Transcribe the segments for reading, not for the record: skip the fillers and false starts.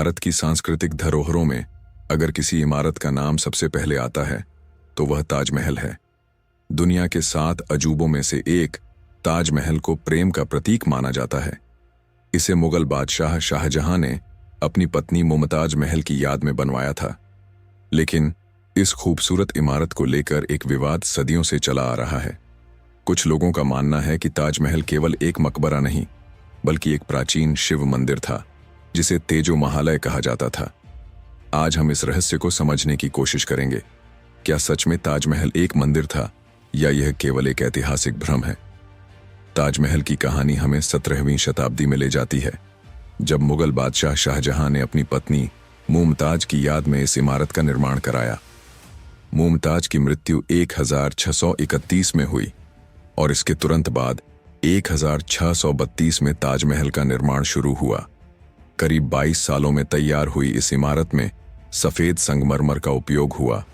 भारत की सांस्कृतिक धरोहरों में अगर किसी इमारत का नाम सबसे पहले आता है तो वह ताजमहल है। दुनिया के 7 अजूबों में से एक ताजमहल को प्रेम का प्रतीक माना जाता है। इसे मुगल बादशाह शाहजहां ने अपनी पत्नी मुमताज महल की याद में बनवाया था। लेकिन इस खूबसूरत इमारत को लेकर एक विवाद सदियों से चला आ रहा है। कुछ लोगों का मानना है कि ताजमहल केवल एक मकबरा नहीं बल्कि एक प्राचीन शिव मंदिर था जिसे तेजो महालय कहा जाता था। आज हम इस रहस्य को समझने की कोशिश करेंगे। क्या सच में ताजमहल एक मंदिर था या यह केवल एक ऐतिहासिक भ्रम है? ताजमहल की कहानी हमें 17वीं शताब्दी में ले जाती है, जब मुगल बादशाह शाहजहां ने अपनी पत्नी मुमताज की याद में इस इमारत का निर्माण कराया। मुमताज की मृत्यु 1631 में हुई और इसके तुरंत बाद 1632 में ताजमहल का निर्माण शुरू हुआ। करीब 22 सालों में तैयार हुई इस इमारत में सफेद संगमरमर का उपयोग हुआ,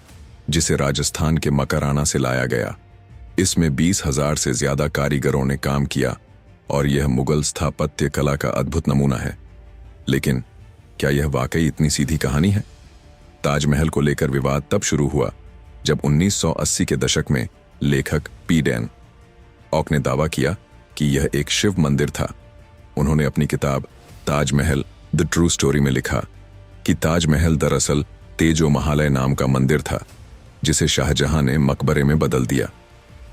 जिसे राजस्थान के मकराना से लाया गया। इसमें 20,000 से ज्यादा कारीगरों ने काम किया और यह मुगल स्थापत्य कला का अद्भुत नमूना है। लेकिन क्या यह वाकई इतनी सीधी कहानी है? ताजमहल को लेकर विवाद तब शुरू हुआ जब 1980 के दशक में लेखक पी डैन ऑक ने दावा किया कि यह एक शिव मंदिर था। उन्होंने अपनी किताब ताजमहल द ट्रू स्टोरी में लिखा कि ताजमहल दरअसल तेजो महालय नाम का मंदिर था, जिसे शाहजहां ने मकबरे में बदल दिया।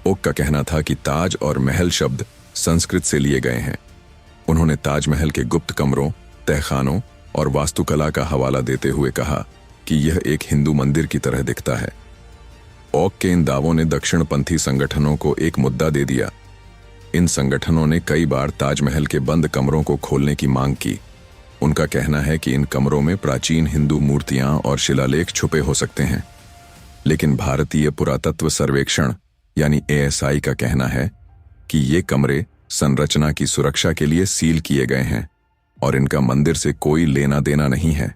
ओक का कहना था कि ताज और महल शब्द संस्कृत से लिए गए हैं। उन्होंने ताजमहल के गुप्त कमरों, तहखानों और वास्तुकला का हवाला देते हुए कहा कि यह एक हिंदू मंदिर की तरह दिखता है। ओक के इन दावों ने दक्षिणपंथी संगठनों को एक मुद्दा दे दिया। इन संगठनों ने कई बार ताजमहल के बंद कमरों को खोलने की मांग की। उनका कहना है कि इन कमरों में प्राचीन हिंदू मूर्तियां और शिलालेख छुपे हो सकते हैं। लेकिन भारतीय पुरातत्व सर्वेक्षण यानी ASI का कहना है कि ये कमरे संरचना की सुरक्षा के लिए सील किए गए हैं और इनका मंदिर से कोई लेना देना नहीं है।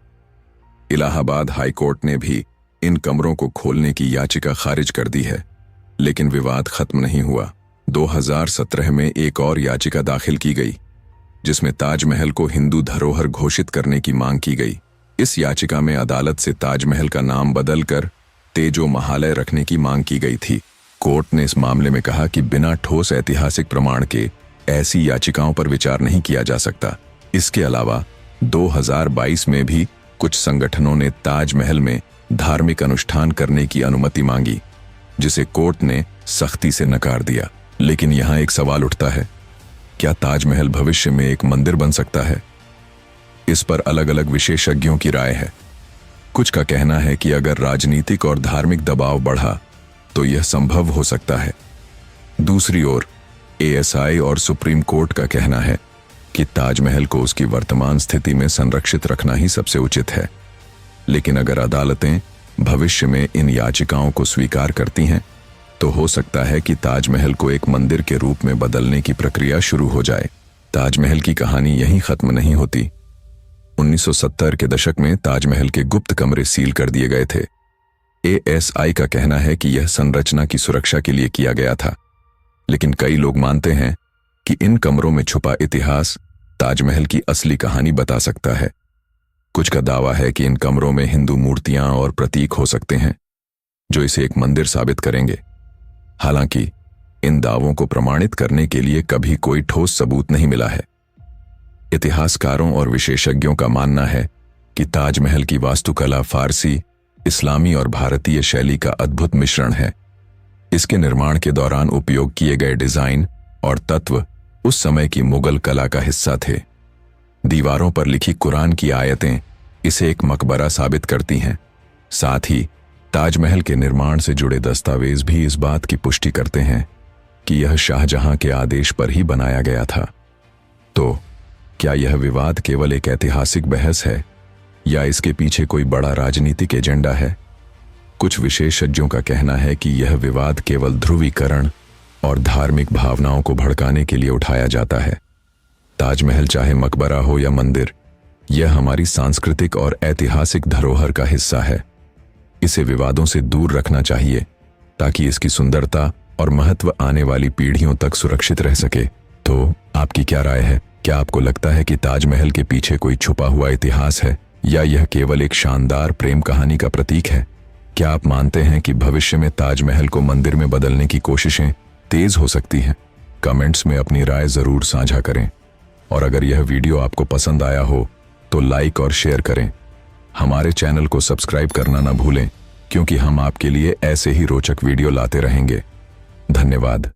इलाहाबाद हाई कोर्ट ने भी इन कमरों को खोलने की याचिका खारिज कर दी है, लेकिन विवाद खत्म नहीं हुआ। 2017 में एक और याचिका दाखिल की गई, जिसमें ताजमहल को हिंदू धरोहर घोषित करने की मांग की गई। इस याचिका में अदालत से ताजमहल का नाम बदलकर तेजो महालय रखने की मांग की गई थी। कोर्ट ने इस मामले में कहा कि बिना ठोस ऐतिहासिक प्रमाण के ऐसी याचिकाओं पर विचार नहीं किया जा सकता। इसके अलावा 2022 में भी कुछ संगठनों ने ताजमहल में धार्मिक अनुष्ठान करने की अनुमति मांगी, जिसे कोर्ट ने सख्ती से नकार दिया। लेकिन यहां एक सवाल उठता है, क्या ताजमहल भविष्य में एक मंदिर बन सकता है? इस पर अलग अलग विशेषज्ञों की राय है। कुछ का कहना है कि अगर राजनीतिक और धार्मिक दबाव बढ़ा तो यह संभव हो सकता है। दूसरी ओर ASI और सुप्रीम कोर्ट का कहना है कि ताजमहल को उसकी वर्तमान स्थिति में संरक्षित रखना ही सबसे उचित है। लेकिन अगर अदालतें भविष्य में इन याचिकाओं को स्वीकार करती हैं तो हो सकता है कि ताजमहल को एक मंदिर के रूप में बदलने की प्रक्रिया शुरू हो जाए। ताजमहल की कहानी यहीं खत्म नहीं होती। 1970 के दशक में ताजमहल के गुप्त कमरे सील कर दिए गए थे। ASI का कहना है कि यह संरचना की सुरक्षा के लिए किया गया था, लेकिन कई लोग मानते हैं कि इन कमरों में छुपा इतिहास ताजमहल की असली कहानी बता सकता है। कुछ का दावा है कि इन कमरों में हिंदू मूर्तियां और प्रतीक हो सकते हैं, जो इसे एक मंदिर साबित करेंगे। हालांकि इन दावों को प्रमाणित करने के लिए कभी कोई ठोस सबूत नहीं मिला है। इतिहासकारों और विशेषज्ञों का मानना है कि ताजमहल की वास्तुकला फारसी, इस्लामी और भारतीय शैली का अद्भुत मिश्रण है। इसके निर्माण के दौरान उपयोग किए गए डिजाइन और तत्व उस समय की मुगल कला का हिस्सा थे। दीवारों पर लिखी कुरान की आयतें इसे एक मकबरा साबित करती हैं। साथ ही ताजमहल के निर्माण से जुड़े दस्तावेज भी इस बात की पुष्टि करते हैं कि यह शाहजहां के आदेश पर ही बनाया गया था। तो क्या यह विवाद केवल एक ऐतिहासिक बहस है या इसके पीछे कोई बड़ा राजनीतिक एजेंडा है? कुछ विशेषज्ञों का कहना है कि यह विवाद केवल ध्रुवीकरण और धार्मिक भावनाओं को भड़काने के लिए उठाया जाता है। ताजमहल चाहे मकबरा हो या मंदिर, यह हमारी सांस्कृतिक और ऐतिहासिक धरोहर का हिस्सा है। इसे विवादों से दूर रखना चाहिए ताकि इसकी सुंदरता और महत्व आने वाली पीढ़ियों तक सुरक्षित रह सके। तो आपकी क्या राय है? क्या आपको लगता है कि ताजमहल के पीछे कोई छुपा हुआ इतिहास है या यह केवल एक शानदार प्रेम कहानी का प्रतीक है? क्या आप मानते हैं कि भविष्य में ताजमहल को मंदिर में बदलने की कोशिशें तेज हो सकती हैं? कमेंट्स में अपनी राय जरूर साझा करें। और अगर यह वीडियो आपको पसंद आया हो तो लाइक और शेयर करें। हमारे चैनल को सब्सक्राइब करना न भूलें, क्योंकि हम आपके लिए ऐसे ही रोचक वीडियो लाते रहेंगे। धन्यवाद।